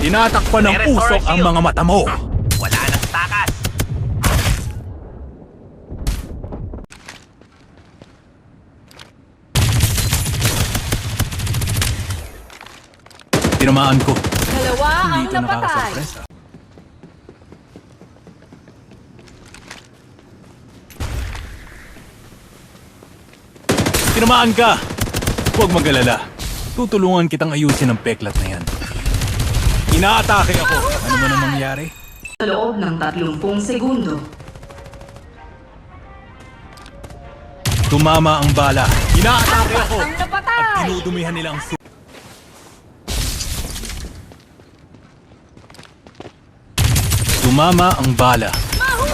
Tinatakpan ng usok ang mga mata mo. Wala nang takas. Tinamaan ko. Dalawa ang Hindi ito napatay. nakakasurpresa. Tinamaan ka! Huwag mag-alala. Tutulungan kitang ayusin ang peklat na yan. Inaatake ako. Ano man ang mangyari? Sa loob ng 30 segundo. Tumama ang bala. Inaatake ako! Ang napatay. At tinudumihan nila ang Tumama ang bala.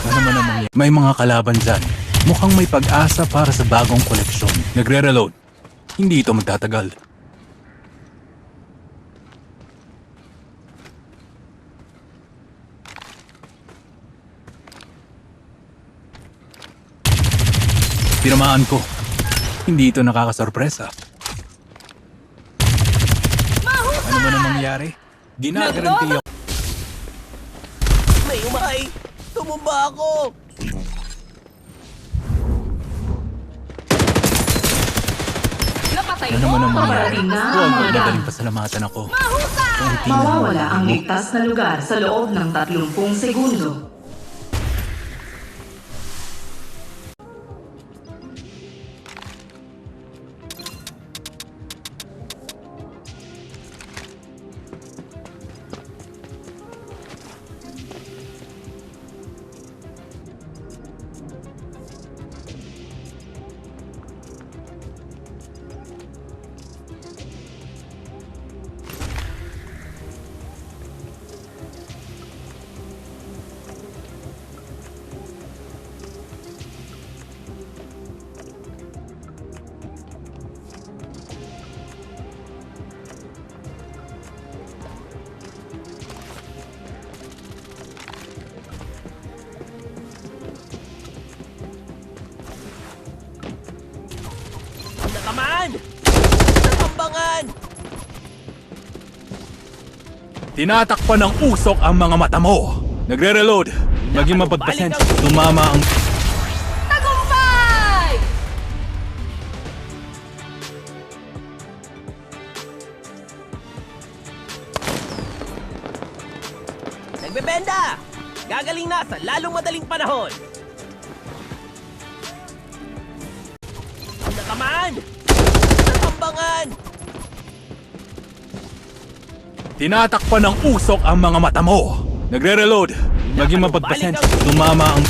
Ano man ang mangyari? May mga kalaban dyan. Mukhang may pag-asa para sa bagong koleksyon. Nagre-reload. Hindi ito magtatagal. Tinamaan ko. Hindi ito nakakasorpresa. Ano man ang mangyari? Ginagaranti ako. May umay! Tumumba ako! Napatay Ano man ang mangyari? Paparating na ang Huwag mga madaling pasalamatan ako. Kahit hindi Mawawala naman ang ako. ligtas na lugar sa loob ng 30 segundo. Nakamaan! Nakambangan! Tinatakpan ng usok ang mga mata mo. Nagre-reload. Maging mapagpasensya. Tumama ang... Tagumpay! Nagbebenda! Gagaling na sa lalong madaling panahon! Nakamaan! Nakambangan! Tinatakpan ng usok ang mga mata mo. Nagre-reload. Maging mapagpasensya. Tumama ang...